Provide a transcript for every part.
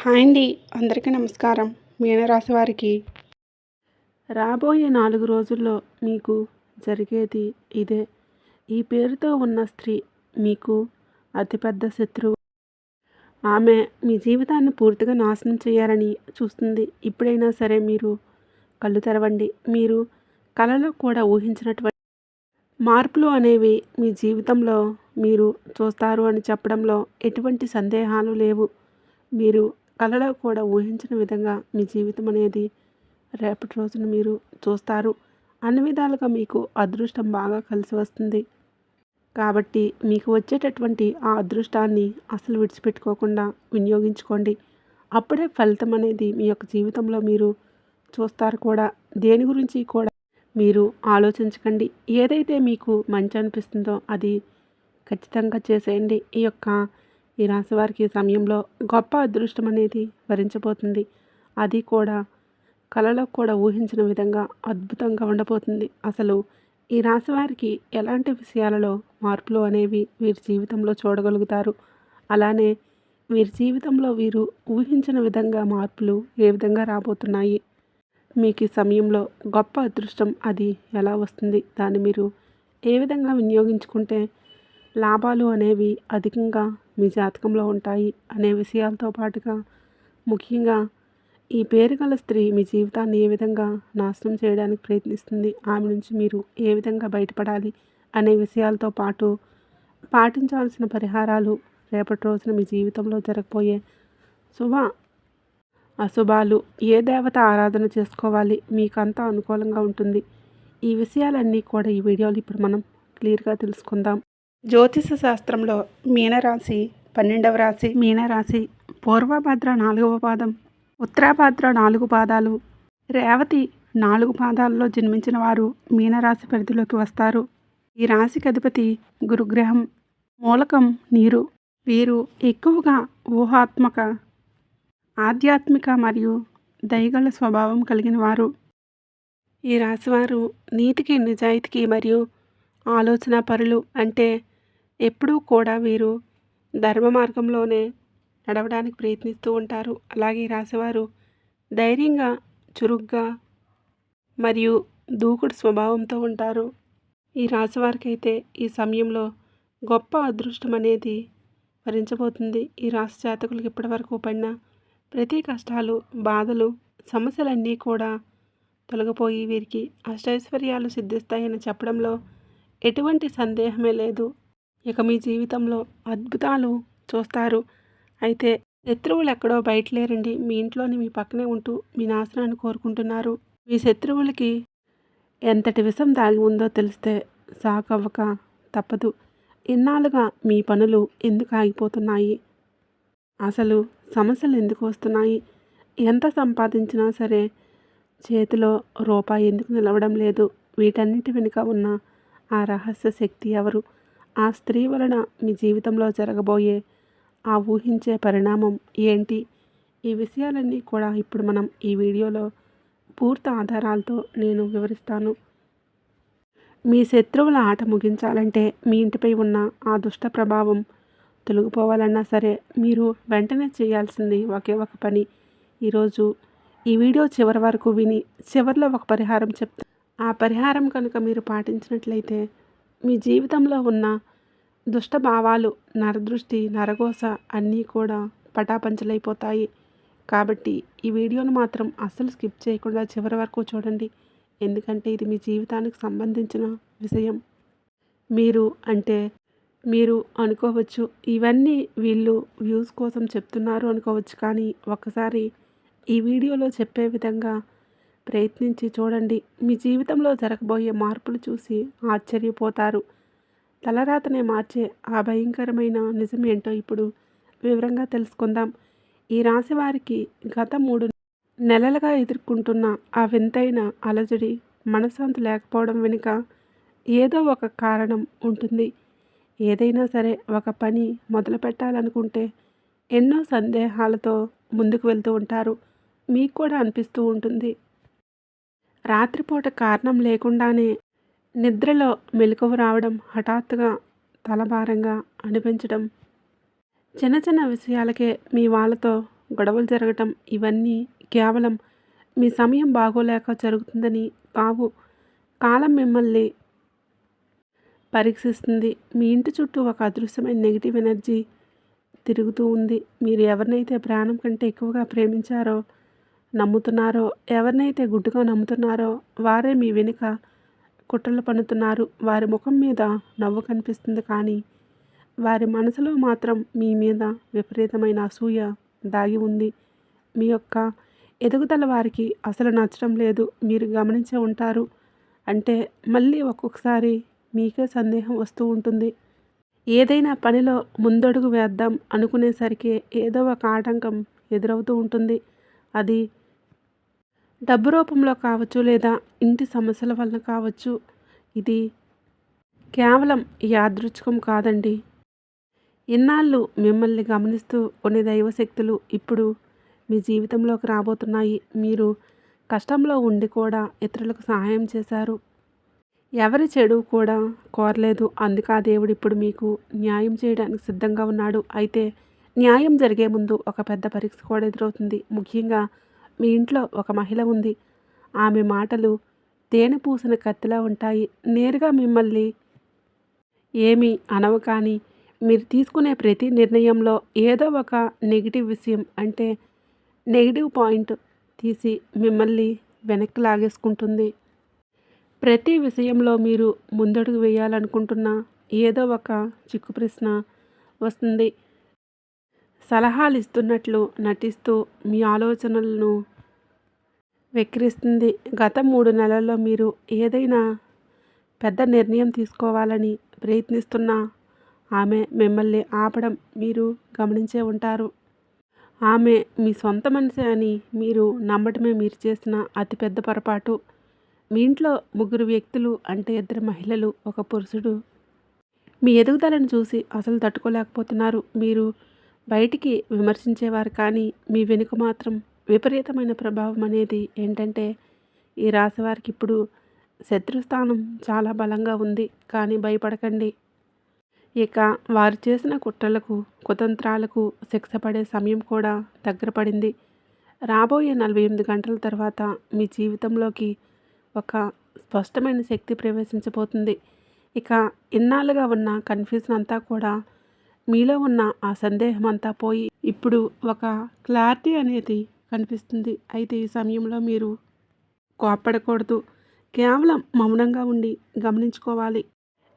Hi అండి. అందరికీ నమస్కారం. మీనరాశి వారికి రాబోయే 4 రోజుల్లో మీకు జరిగేది ఇదే. ఈ పేరుతో ఉన్న స్త్రీ మీకు అతిపెద్ద శత్రువు. ఆమె మీ జీవితాన్ని పూర్తిగా నాశనం చేయాలని చూస్తుంది. ఇప్పుడైనా సరే మీరు కళ్ళు తెరవండి. మీరు కలలో కూడా ఊహించినటువంటి మార్పులు అనేవి మీ జీవితంలో మీరు చూస్తారు అని చెప్పడంలో ఎటువంటి సందేహాలు లేవు. మీరు కలలో కూడా ఊహించిన విధంగా మీ జీవితం అనేది రేపటి రోజున మీరు చూస్తారు. అన్ని విధాలుగా మీకు అదృష్టం బాగా కలిసి వస్తుంది. కాబట్టి మీకు వచ్చేటటువంటి ఆ అదృష్టాన్ని అసలు విడిచిపెట్టుకోకుండా వినియోగించుకోండి. అప్పుడే ఫలితం అనేది మీ యొక్క జీవితంలో మీరు చూస్తారు కూడా. దేని గురించి కూడా మీరు ఆలోచించకండి. ఏదైతే మీకు మంచి అనిపిస్తుందో అది ఖచ్చితంగా చేసేయండి. ఈ రాశి వారికి సమయంలో గొప్ప అదృష్టం అనేది వరించబోతుంది. అది కూడా కలలో కూడా ఊహించిన విధంగా అద్భుతంగా ఉండబోతుంది. అసలు ఈ రాశి వారికి ఎలాంటి విషయాలలో మార్పులు అనేవి వీరి జీవితంలో చూడగలుగుతారు. అలానే వీరి జీవితంలో వీరు ఊహించిన విధంగా మార్పులు ఏ విధంగా రాబోతున్నాయి, మీకు ఈ సమయంలో గొప్ప అదృష్టం అది ఎలా వస్తుంది, దాన్ని మీరు ఏ విధంగా వినియోగించుకుంటే లాభాలు అనేవి అధికంగా మీ జాతకంలో ఉంటాయి అనే విషయాలతో పాటుగా ముఖ్యంగా ఈ పేరు గల స్త్రీ మీ జీవితాన్ని ఏ విధంగా నాశనం చేయడానికి ప్రయత్నిస్తుంది, ఆమె నుంచి మీరు ఏ విధంగా బయటపడాలి అనే విషయాలతో పాటు పాటించాల్సిన పరిహారాలు, రేపటి రోజున మీ జీవితంలో జరగబోయే శుభ అశుభాలు, ఏ దేవత ఆరాధన చేసుకోవాలి, మీకంతా అనుకూలంగా ఉంటుంది. ఈ విషయాలన్నీ కూడా ఈ వీడియోలో ఇప్పుడు మనం క్లియర్గా తెలుసుకుందాం. జ్యోతిష శాస్త్రంలో మీనరాశి 12వ రాశి. మీనరాశి పూర్వభద్ర 4వ పాదం, ఉత్తరాభద్ర 4 పాదాలు, రేవతి 4 పాదాలలో జన్మించిన వారు మీనరాశి పరిధిలోకి వస్తారు. ఈ రాశికి అధిపతి గురుగ్రహం. మూలకం నీరు. వీరు ఎక్కువగా ఊహాత్మక, ఆధ్యాత్మిక మరియు దయగల స్వభావం కలిగిన వారు. ఈ రాశివారు నీతికి, నిజాయితీకి మరియు ఆలోచన పరులు. అంటే ఎప్పుడూ కూడా వీరు ధర్మ మార్గంలోనే నడవడానికి ప్రయత్నిస్తూ ఉంటారు. అలాగే రాసేవారు ధైర్యంగా, చురుగ్గా మరియు దూకుడు స్వభావంతో ఉంటారు. ఈ రాశివారికి అయితే ఈ సమయంలో గొప్ప అదృష్టం అనేది వరించబోతుంది. ఈ రాశి జాతకులకు ఇప్పటివరకు పడిన ప్రతి కష్టాలు, బాధలు, సమస్యలన్నీ కూడా తొలగిపోయి వీరికి అష్టైశ్వర్యాలు సిద్ధిస్తాయని చెప్పడంలో ఎటువంటి సందేహమే లేదు. ఇక మీ జీవితంలో అద్భుతాలు చూస్తారు. అయితే శత్రువులు ఎక్కడో బయట లేరండి, మీ ఇంట్లోని మీ పక్కనే ఉంటూ మీ నాశనాన్ని కోరుకుంటున్నారు. మీ శత్రువులకి ఎంతటి విషం దాగి ఉందో తెలిస్తే షాక్ అవ్వక తప్పదు. ఇన్నాళ్ళుగా మీ పనులు ఎందుకు ఆగిపోతున్నాయి, అసలు సమస్యలు ఎందుకు వస్తున్నాయి, ఎంత సంపాదించినా సరే చేతిలో రూపాయి ఎందుకు నిలవడం లేదు, వీటన్నిటి వెనుక ఉన్న ఆ రహస్య శక్తి ఎవరు, ఆ స్త్రీ వలన మీ జీవితంలో జరగబోయే ఆ ఊహించే పరిణామం ఏంటి, ఈ విషయాలన్నీ కూడా ఇప్పుడు మనం ఈ వీడియోలో పూర్తి ఆధారాలతో నేను వివరిస్తాను. మీ శత్రువుల ఆట ముగించాలంటే, మీ ఇంటిపై ఉన్న ఆ దుష్ట ప్రభావం తొలగిపోవాలన్నా సరే మీరు వెంటనే చేయాల్సింది ఒకే ఒక పని. ఈరోజు ఈ వీడియో చివరి వరకు విని చివరిలో ఒక పరిహారం చెప్తాను. ఆ పరిహారం కనుక మీరు పాటించినట్లయితే మీ జీవితంలో ఉన్న దుష్ట భావాలు, నరదృష్టి, నరఘోష అన్నీ కూడా పటాపంచలైపోతాయి. కాబట్టి ఈ వీడియోను మాత్రం అస్సలు స్కిప్ చేయకుండా చివరి వరకు చూడండి. ఎందుకంటే ఇది మీ జీవితానికి సంబంధించిన విషయం. మీరు అనుకోవచ్చు, ఇవన్నీ వీళ్ళు వ్యూస్ కోసం చెప్తున్నారు అనుకోవచ్చు. కానీ ఒక్కసారి ఈ వీడియోలో చెప్పే విధంగా ప్రయత్నించి చూడండి. మీ జీవితంలో జరగబోయే మార్పులు చూసి ఆశ్చర్యపోతారు. తలరాతనే మార్చే ఆ భయంకరమైన నిజం ఏంటో ఇప్పుడు వివరంగా తెలుసుకుందాం. ఈ రాశి వారికి గత 3 నెలలుగా ఎదుర్కొంటున్న ఆ వింతైన అలజడి, మనశ్శాంతి లేకపోవడం వెనుక ఏదో ఒక కారణం ఉంటుంది. ఏదైనా సరే ఒక పని మొదలు పెట్టాలనుకుంటే ఎన్నో సందేహాలతో ముందుకు వెళ్తూ ఉంటారు. మీకు కూడా అనిపిస్తూ ఉంటుంది, రాత్రిపూట కారణం లేకుండానే నిద్రలో మెలకువ రావడం, హఠాత్తుగా తలభారంగా అనిపించడం, చిన్న చిన్న విషయాలకే మీ వాళ్ళతో గొడవలు జరగటం ఇవన్నీ కేవలం మీ సమయం బాగోలేక జరుగుతుందని కావు. కాలం మిమ్మల్ని పరీక్షిస్తుంది. మీ ఇంటి చుట్టూ ఒక అదృశ్యమైన నెగిటివ్ ఎనర్జీ తిరుగుతూ ఉంది. మీరు ఎవరినైతే ప్రాణం కంటే ఎక్కువగా ప్రేమించారో, నమ్ముతున్నారో, ఎవరినైతే గుడ్డుగా నమ్ముతున్నారో వారే మీ వెనుక కుట్రలు పన్నుతున్నారు. వారి ముఖం మీద నవ్వు కనిపిస్తుంది, కానీ వారి మనసులో మాత్రం మీ మీద విపరీతమైన అసూయ దాగి ఉంది. మీ యొక్క ఎదుగుదల వారికి అసలు నచ్చడం లేదు. మీరు గమనించే ఉంటారు. అంటే మళ్ళీ ఒక్కొక్కసారి మీకే సందేహం వస్తూ ఉంటుంది. ఏదైనా పనిలో ముందడుగు వేద్దాం అనుకునేసరికి ఏదో ఒక ఆటంకం ఎదురవుతూ ఉంటుంది. అది డబ్బు రూపంలో కావచ్చు, లేదా ఇంటి సమస్యల వలన కావచ్చు. ఇది కేవలం యాదృచ్ఛికం కాదండి. ఇన్నాళ్ళు మిమ్మల్ని గమనిస్తూ కొన్ని దైవశక్తులు ఇప్పుడు మీ జీవితంలోకి రాబోతున్నాయి. మీరు కష్టంలో ఉండి కూడా ఇతరులకు సహాయం చేశారు. ఎవరి చెడు కూడా కోరలేదు. అందుకే ఆ దేవుడు ఇప్పుడు మీకు న్యాయం చేయడానికి సిద్ధంగా ఉన్నాడు. అయితే న్యాయం జరిగే ముందు ఒక పెద్ద పరీక్ష కూడా ఎదురవుతుంది. ముఖ్యంగా మీ ఇంట్లో ఒక మహిళ ఉంది. ఆమె మాటలు తేనె పూసిన కత్తిలా ఉంటాయి. నేరుగా మిమ్మల్ని ఏమీ అనవు, కానీ మీరు తీసుకునే ప్రతి నిర్ణయంలో ఏదో ఒక నెగిటివ్ విషయం, అంటే నెగిటివ్ పాయింట్ తీసి మిమ్మల్ని వెనక్కి లాగేసుకుంటుంది. ప్రతి విషయంలో మీరు ముందడుగు వేయాలనుకుంటున్న ఏదో ఒక చిక్కు ప్రశ్న వస్తుంది. సలహాలు ఇస్తున్నట్లు నటిస్తూ మీ ఆలోచనలను వెక్కిరిస్తుంది. గత 3 నెలల్లో మీరు ఏదైనా పెద్ద నిర్ణయం తీసుకోవాలని ప్రయత్నిస్తున్నా ఆమె మిమ్మల్ని ఆపడం మీరు గమనించే ఉంటారు. ఆమె మీ సొంత మనిషి అని మీరు నమ్మటమే మీరు చేసిన అతిపెద్ద పొరపాటు. మీ ఇంట్లో 3 వ్యక్తులు, అంటే 2 మహిళలు, ఒక పురుషుడు మీ ఎదుగుదలను చూసి అసలు తట్టుకోలేకపోతున్నారు. మీరు బయటికి విమర్శించేవారు, కానీ మీ వెనుక మాత్రం విపరీతమైన ప్రభావం అనేది ఏంటంటే, ఈ రాశి వారికి ఇప్పుడు శత్రుస్థానం చాలా బలంగా ఉంది. కానీ భయపడకండి. ఇక వారు చేసిన కుట్రలకు, కుతంత్రాలకు శిక్ష పడే సమయం కూడా దగ్గర పడింది. రాబోయే 48 గంటల తర్వాత మీ జీవితంలోకి ఒక స్పష్టమైన శక్తి ప్రవేశించబోతుంది. ఇక ఇన్నాళ్ళుగా ఉన్న కన్ఫ్యూజన్ అంతా కూడా, మీలో ఉన్న ఆ సందేహం అంతా పోయి ఇప్పుడు ఒక క్లారిటీ అనేది కనిపిస్తుంది. అయితే ఈ సమయంలో మీరు కోప్పడకూడదు. కేవలం మౌనంగా ఉండి గమనించుకోవాలి.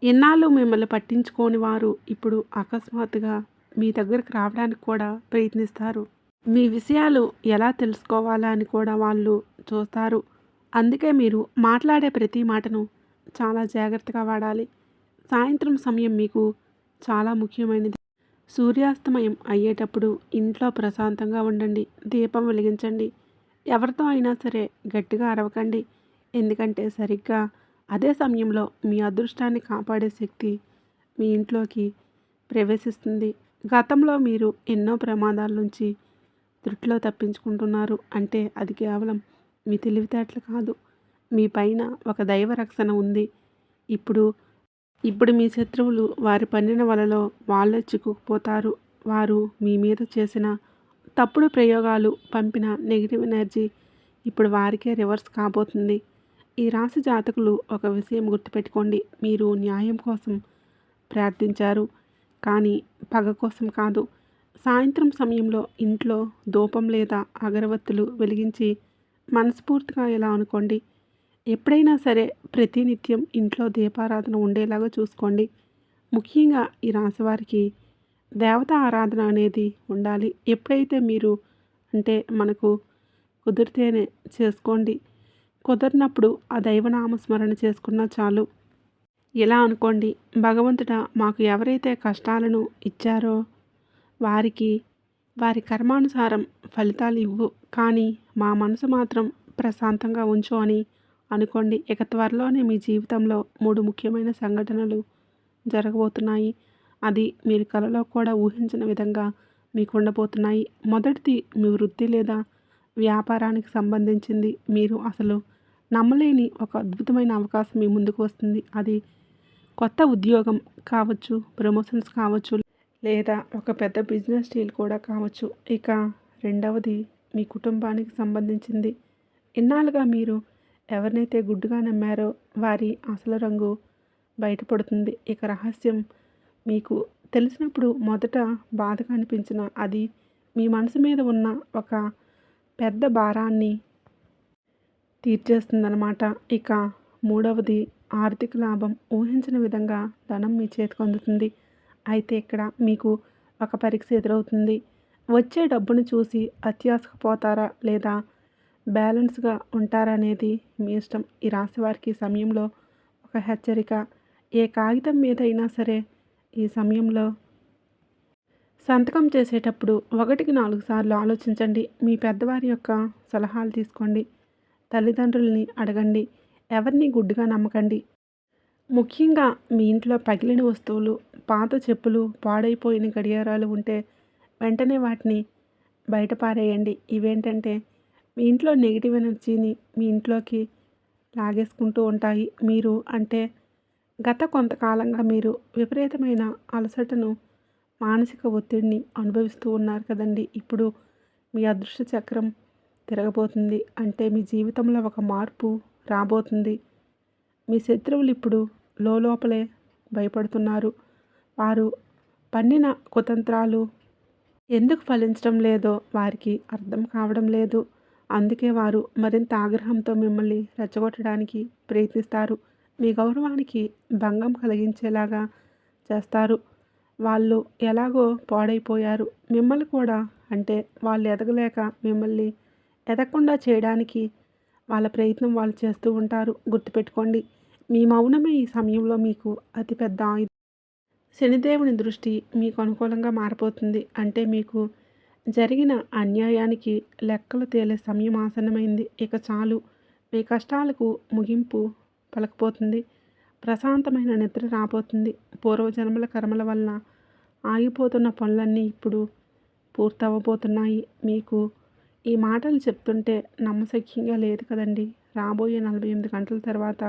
ఇన్నాళ్ళు మిమ్మల్ని పట్టించుకోని వారు ఇప్పుడు అకస్మాత్తుగా మీ దగ్గరకు రావడానికి కూడా ప్రయత్నిస్తారు. మీ విషయాలు ఎలా తెలుసుకోవాలా అని కూడా వాళ్ళు చూస్తారు. అందుకే మీరు మాట్లాడే ప్రతి మాటను చాలా జాగ్రత్తగా వాడాలి. సాయంత్రం సమయం మీకు చాలా ముఖ్యమైనది. సూర్యాస్తమయం అయ్యేటప్పుడు ఇంట్లో ప్రశాంతంగా ఉండండి. దీపం వెలిగించండి. ఎవరితో అయినా సరే గట్టిగా అరవకండి. ఎందుకంటే సరిగ్గా అదే సమయంలో మీ అదృష్టాన్ని కాపాడే శక్తి మీ ఇంట్లోకి ప్రవేశిస్తుంది. గతంలో మీరు ఎన్నో ప్రమాదాల నుంచి త్రుటిలో తప్పించుకుంటున్నారు. అంటే అది కేవలం మీ తెలివితేటలు కాదు, మీ పైన ఒక దైవ రక్షణ ఉంది. ఇప్పుడు ఇప్పుడు మీ శత్రువులు వారి పన్నిన వలలో వాళ్ళే చిక్కుకుపోతారు. వారు మీ మీద చేసిన తప్పుడు ప్రయోగాలు, పంపిన నెగిటివ్ ఎనర్జీ ఇప్పుడు వారికే రివర్స్ కాబోతుంది. ఈ రాశి జాతకులు ఒక విషయం గుర్తుపెట్టుకోండి. మీరు న్యాయం కోసం ప్రార్థించారు, కానీ పగ కోసం కాదు. సాయంత్రం సమయంలో ఇంట్లో ధూపం లేదా అగరవత్తులు వెలిగించి మనస్ఫూర్తిగా ఇలా అనుకోండి. ఎప్పుడైనా సరే ప్రతినిత్యం ఇంట్లో దీపారాధన ఉండేలాగా చూసుకోండి. ముఖ్యంగా ఈ రాశివారికి దేవతా ఆరాధన అనేది ఉండాలి. ఎప్పుడైతే మీరు, అంటే మనకు కుదిరితేనే చేసుకోండి. కుదరినప్పుడు ఆ దైవనామస్మరణ చేసుకున్నా చాలు. ఇలా అనుకోండి, భగవంతుడా, మాకు ఎవరైతే కష్టాలను ఇచ్చారో వారికి వారి కర్మానుసారం ఫలితాలు ఇవ్వు, కానీ మా మనసు మాత్రం ప్రశాంతంగా ఉంచు అని అనుకోండి. ఇక త్వరలోనే మీ జీవితంలో 3 ముఖ్యమైన సంఘటనలు జరగబోతున్నాయి. అది మీరు కలలో కూడా ఊహించిన విధంగా మీకు ఉండబోతున్నాయి. మొదటిది మీ వృత్తి లేదా వ్యాపారానికి సంబంధించింది. మీరు అసలు నమ్మలేని ఒక అద్భుతమైన అవకాశం మీ ముందుకు వస్తుంది. అది కొత్త ఉద్యోగం కావచ్చు, ప్రమోషన్స్ కావచ్చు, లేదా ఒక పెద్ద బిజినెస్ డీల్ కూడా కావచ్చు. ఇక రెండవది మీ కుటుంబానికి సంబంధించింది. ఇన్నాళ్ళుగా మీరు ఎవరినైతే గుడ్డుగా నమ్మారో వారి అసలు రంగు బయటపడుతుంది. ఇక రహస్యం మీకు తెలిసినప్పుడు మొదట బాధగా అనిపించిన అది మీ మనసు మీద ఉన్న ఒక పెద్ద భారాన్ని తీర్చేస్తుందన్నమాట. ఇక మూడవది ఆర్థిక లాభం. ఊహించని విధంగా ధనం మీ చేతికి అందుతుంది. అయితే ఇక్కడ మీకు ఒక పరీక్ష ఎదురవుతుంది. వచ్చే డబ్బును చూసి అత్యాశకు పోతారా లేదా బ్యాలెన్స్గా ఉంటారా అనేది మీ ఇష్టం. ఈ రాశి వారికి సమయంలో ఒక హెచ్చరిక. ఏ కాగితం మీద అయినా సరే ఈ సమయంలో సంతకం చేసేటప్పుడు 1కి 4 సార్లు ఆలోచించండి. మీ పెద్దవారి యొక్క సలహాలు తీసుకోండి. తల్లిదండ్రులని అడగండి. ఎవరిని గుడ్డిగా నమ్మకండి. ముఖ్యంగా మీ ఇంట్లో పగిలిన వస్తువులు, పాత చెప్పులు, పాడైపోయిన గడియారాలు ఉంటే వెంటనే వాటిని బయట పారేయండి. ఇవేంటంటే మీ ఇంట్లో నెగిటివ్ ఎనర్జీని మీ ఇంట్లోకి లాగేసుకుంటూ ఉంటాయి. మీరు అంటే గత కొంతకాలంగా మీరు విపరీతమైన అలసటను, మానసిక ఒత్తిడిని అనుభవిస్తూ ఉన్నారు కదండి. ఇప్పుడు మీ అదృష్ట చక్రం తిరగబోతుంది. అంటే మీ జీవితంలో ఒక మార్పు రాబోతుంది. మీ శత్రువులు ఇప్పుడు లోపలే భయపడుతున్నారు. వారు పన్నిన కుతంత్రాలు ఎందుకు ఫలించడం లేదో వారికి అర్థం కావడం లేదు. అందుకే వారు మరింత ఆగ్రహంతో మిమ్మల్ని రెచ్చగొట్టడానికి ప్రయత్నిస్తారు. మీ గౌరవానికి భంగం కలిగించేలాగా చేస్తారు. వాళ్ళు ఎలాగో పాడైపోయారు. మిమ్మల్ని కూడా అంటే వాళ్ళు ఎదగలేక మిమ్మల్ని ఎదగకుండా చేయడానికి వాళ్ళ ప్రయత్నం వాళ్ళు చేస్తూ ఉంటారు. గుర్తుపెట్టుకోండి, మీ మౌనమే ఈ సమయంలో మీకు అతిపెద్ద ఆయుధం. శనిదేవుని దృష్టి మీకు అనుకూలంగా మారిపోతుంది. అంటే మీకు జరిగిన అన్యాయానికి లెక్కలు తేలే సమయం ఆసన్నమైంది. ఇక చాలు, మీ కష్టాలకు ముగింపు పలకపోతుంది. ప్రశాంతమైన నిద్ర రాబోతుంది. పూర్వజన్మల కర్మల వల్ల ఆగిపోతున్న పనులన్నీ ఇప్పుడు పూర్తవబోతున్నాయి. మీకు ఈ మాటలు చెప్తుంటే నమ్మశక్యంగా లేదు కదండి. రాబోయే 48 గంటల తర్వాత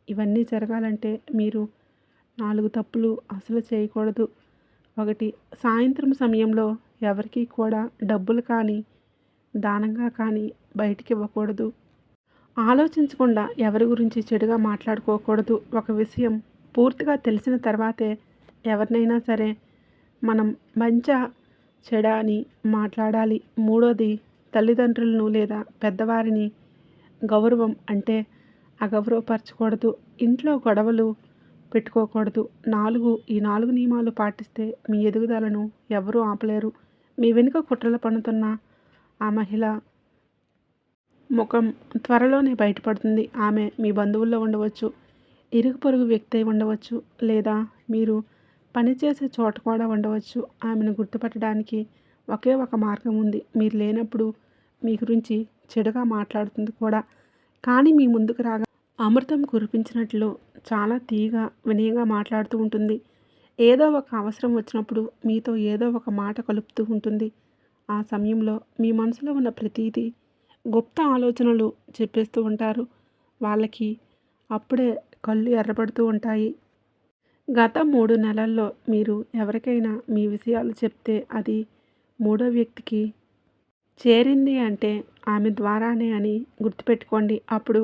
ఇవన్నీ జరగాలంటే మీరు 4 తప్పులు అసలు చేయకూడదు. 1, సాయంత్రం సమయంలో ఎవరికీ కూడా డబ్బులు కానీ, దానంగా కానీ బయటికి ఇవ్వకూడదు. ఆలోచించకుండా ఎవరి గురించి చెడుగా మాట్లాడుకోకూడదు. ఒక విషయం పూర్తిగా తెలిసిన తర్వాతే ఎవరినైనా సరే మనం మంచా చెడా అని మాట్లాడాలి. మూడోది, తల్లిదండ్రులను లేదా పెద్దవారిని గౌరవం అంటే అగౌరవపరచకూడదు. ఇంట్లో గొడవలు పెట్టుకోకూడదు. 4 ఈ 4 నియమాలు పాటిస్తే మీ ఎదుగుదలను ఎవరూ ఆపలేరు. మీ వెనుక కుట్రలు పన్నుతున్న ఆ మహిళ ముఖం త్వరలోనే బయటపడుతుంది. ఆమె మీ బంధువుల్లో ఉండవచ్చు, ఇరుగు పొరుగు వ్యక్తి అయి ఉండవచ్చు, లేదా మీరు పనిచేసే చోట కూడా ఉండవచ్చు. ఆమెను గుర్తుపట్టడానికి ఒకే ఒక మార్గం ఉంది. మీరు లేనప్పుడు మీ గురించి చెడుగా మాట్లాడుతుంది కూడా. కానీ మీ ముందుకు రాగా అమృతం కురిపించినట్లు చాలా తీయగా వినయంగా మాట్లాడుతూ ఉంటుంది. ఏదో ఒక అవసరం వచ్చినప్పుడు మీతో ఏదో ఒక మాట కలుపుతూ ఉంటుంది. ఆ సమయంలో మీ మనసులో ఉన్న ప్రతీదీ గుప్త ఆలోచనలు చెప్పేస్తూ ఉంటారు. వాళ్ళకి అప్పుడే కళ్ళు ఎర్రబడుతూ ఉంటాయి. గత 3 నెలల్లో మీరు ఎవరికైనా మీ విషయాలు చెప్తే అది మూడో వ్యక్తికి చేరింది అంటే ఆమె ద్వారానే అని గుర్తుపెట్టుకోండి. అప్పుడు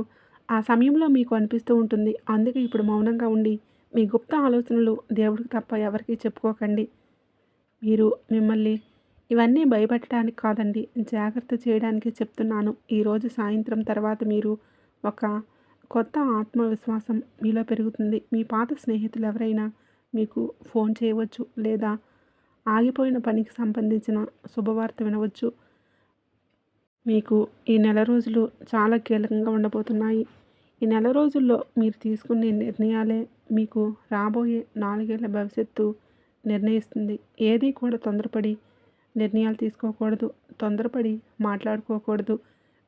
ఆ సమయంలో మీకు అనిపిస్తూ ఉంటుంది. అందుకే ఇప్పుడు మౌనంగా ఉండి మీ గుప్త ఆలోచనలు దేవుడికి తప్ప ఎవరికీ చెప్పుకోకండి. మీరు మిమ్మల్ని ఇవన్నీ భయపెట్టడానికి కాదండి, జాగ్రత్త చేయడానికే చెప్తున్నాను. ఈరోజు సాయంత్రం తర్వాత మీరు ఒక కొత్త ఆత్మవిశ్వాసం మీలో పెరుగుతుంది. మీ పాత స్నేహితులు ఎవరైనా మీకు ఫోన్ చేయవచ్చు, లేదా ఆగిపోయిన పనికి సంబంధించిన శుభవార్త వినవచ్చు. మీకు ఈ నెల రోజులు చాలా కీలకంగా ఉండబోతున్నాయి. ఈ నెల రోజుల్లో మీరు తీసుకునే నిర్ణయాలే మీకు రాబోయే 4 ఏళ్ల భవిష్యత్తు నిర్ణయిస్తుంది. ఏది కూడా తొందరపడి నిర్ణయాలు తీసుకోకూడదు. తొందరపడి మాట్లాడుకోకూడదు.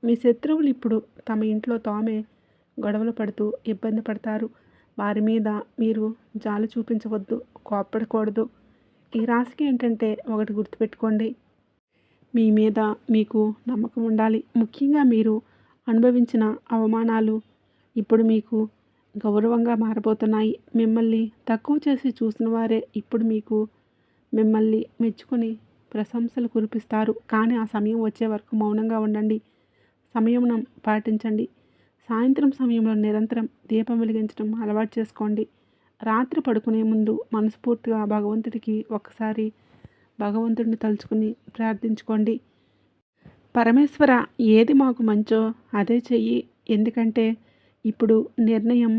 మీ శత్రువులు ఇప్పుడు తమ ఇంట్లో తామే గొడవలు పడుతూ ఇబ్బంది పడతారు. వారి మీద మీరు జాలి చూపించవద్దు, కోప్పడకూడదు. ఈ రాశికి ఏంటంటే ఒకటి గుర్తుపెట్టుకోండి, మీ మీద మీకు నమ్మకం ఉండాలి. ముఖ్యంగా మీరు అనుభవించిన అవమానాలు ఇప్పుడు మీకు గౌరవంగా మారబోతున్నాయి. మిమ్మల్ని తక్కువ చేసి చూసిన వారే ఇప్పుడు మీకు మిమ్మల్ని మెచ్చుకొని ప్రశంసలు కురిపిస్తారు. కానీ ఆ సమయం వచ్చే వరకు మౌనంగా ఉండండి. సంయమనం పాటించండి. సాయంత్రం సమయంలో నిరంతరం దీపం వెలిగించడం అలవాటు చేసుకోండి. రాత్రి పడుకునే ముందు మనస్ఫూర్తిగా భగవంతుడికి ఒక్కసారి భగవంతుడిని తలుచుకుని ప్రార్థించుకోండి. పరమేశ్వర, ఏది మాకు మంచో అదే చెయ్యి. ఎందుకంటే ఇప్పుడు నిర్ణయం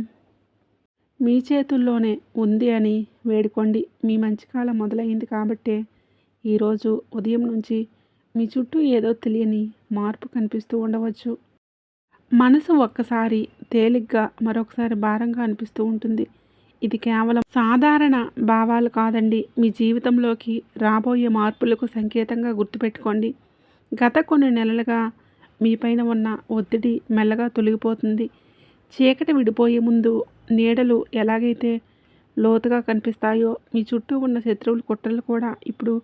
మీ చేతుల్లోనే ఉంది అని వేడుకోండి. మీ మంచి కాలం మొదలైంది కాబట్టే ఈరోజు ఉదయం నుంచి మీ చుట్టూ ఏదో తెలియని మార్పు కనిపిస్తూ ఉండవచ్చు. మనసు ఒక్కసారి తేలిగ్గా మరొకసారి భారంగా అనిపిస్తూ ఉంటుంది. ఇది కేవలం సాధారణ భావాలు కాదండి. మీ జీవితంలోకి రాబోయే మార్పులకు సంకేతంగా గుర్తుపెట్టుకోండి. గత కొన్ని నెలలుగా మీపైన ఉన్న ఒత్తిడి మెల్లగా తొలగిపోతుంది. చీకటి విడిపోయే ముందు నీడలు ఎలాగైతే లోతుగా కనిపిస్తాయో మీ చుట్టూ ఉన్న శత్రువుల కుట్రలు కూడా ఇప్పుడు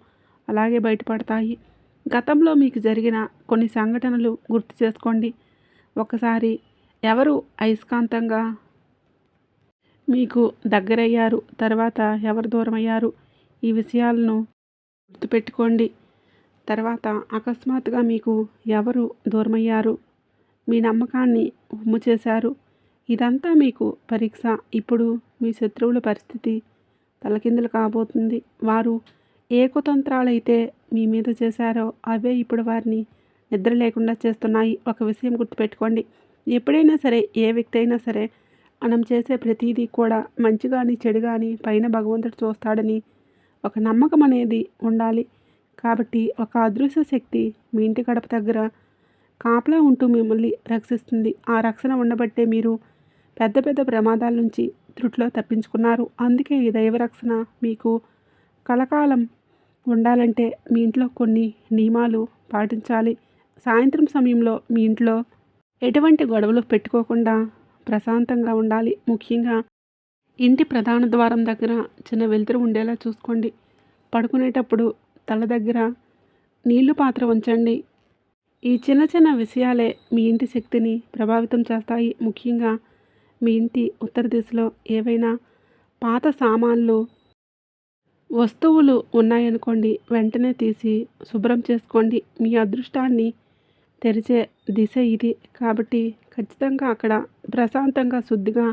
అలాగే బయటపడతాయి. గతంలో మీకు జరిగిన కొన్ని సంఘటనలు గుర్తు చేసుకోండి. ఒకసారి ఎవరు అయస్కాంతంగా మీకు దగ్గరయ్యారు, తర్వాత ఎవరు దూరమయ్యారు, ఈ విషయాలను గుర్తుపెట్టుకోండి. తర్వాత అకస్మాత్తుగా మీకు ఎవరు దూరమయ్యారు, మీ నమ్మకాన్ని ఉమ్ము చేశారు. ఇదంతా మీకు పరీక్ష. ఇప్పుడు మీ శత్రువుల పరిస్థితి తలకిందులు కాబోతుంది. వారు ఏ కుతంత్రాలైతే మీ మీద చేశారో అవే ఇప్పుడు వారిని నిద్ర లేకుండా చేస్తున్నాయి. ఒక విషయం గుర్తుపెట్టుకోండి. ఎప్పుడైనా సరే, ఏ వ్యక్తి అయినా సరే, మనం చేసే ప్రతిదీ కూడా మంచి కానీ చెడు కానీ పైన భగవంతుడు చూస్తాడని ఒక నమ్మకం అనేది ఉండాలి. కాబట్టి ఒక అదృశ్య శక్తి మీ ఇంటి గడప దగ్గర కాపలా ఉంటూ మిమ్మల్ని రక్షిస్తుంది. ఆ రక్షణ ఉండబట్టే మీరు పెద్ద పెద్ద ప్రమాదాల నుంచి త్రుట్లో తప్పించుకున్నారు. అందుకే ఈ దైవరక్షణ మీకు కలకాలం ఉండాలంటే మీ ఇంట్లో కొన్ని నియమాలు పాటించాలి. సాయంత్రం సమయంలో మీ ఇంట్లో ఎటువంటి గొడవలు పెట్టుకోకుండా ప్రశాంతంగా ఉండాలి. ముఖ్యంగా ఇంటి ప్రధాన ద్వారం దగ్గర చిన్న వెలుతురు ఉండేలా చూసుకోండి. పడుకునేటప్పుడు తల దగ్గర నీళ్లు పాత్ర ఉంచండి. ఈ చిన్న చిన్న విషయాలే మీ ఇంటి శక్తిని ప్రభావితం చేస్తాయి. ముఖ్యంగా మీ ఇంటి ఉత్తర దిశలో ఏవైనా పాత సామాన్లు, వస్తువులు ఉన్నాయనుకోండి, వెంటనే తీసి శుభ్రం చేసుకోండి. మీ అదృష్టాన్ని తెరిచే దిశ ఇది. కాబట్టి ఖచ్చితంగా అక్కడ ప్రశాంతంగా, శుద్ధిగా,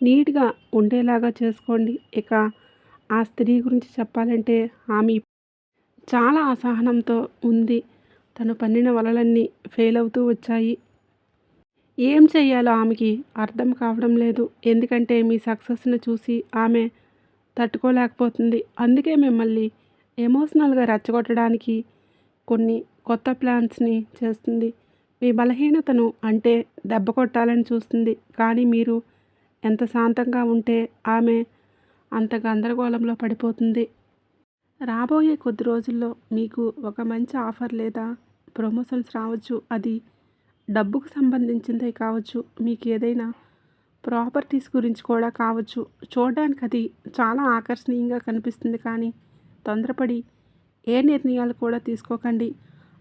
నీట్గా ఉండేలాగా చేసుకోండి. ఇక ఆ స్త్రీ గురించి చెప్పాలంటే ఆమె చాలా అసహనంతో ఉంది. తను పన్నిన వలలన్నీ ఫెయిల్ అవుతూ వచ్చాయి. ఏం చెయ్యాలో ఆమెకి అర్థం కావడం లేదు. ఎందుకంటే మీ సక్సెస్ని చూసి ఆమె తట్టుకోలేకపోతుంది. అందుకే మిమ్మల్ని ఎమోషనల్గా రెచ్చగొట్టడానికి కొన్ని కొత్త ప్లాన్స్ని చేస్తుంది. మీ బలహీనతను అంటే దెబ్బ కొట్టాలని చూస్తుంది. కానీ మీరు ఎంత శాంతంగా ఉంటే ఆమె అంత గందరగోళంలో పడిపోతుంది. రాబోయే కొద్ది రోజుల్లో మీకు ఒక మంచి ఆఫర్ లేదా ప్రమోషన్స్ రావచ్చు. అది డబ్బుకు సంబంధించిందే కావచ్చు, మీకు ఏదైనా ప్రాపర్టీస్ గురించి కూడా కావచ్చు. చూడడానికి అది చాలా ఆకర్షణీయంగా కనిపిస్తుంది. కానీ తొందరపడి ఏ నిర్ణయాలు కూడా తీసుకోకండి.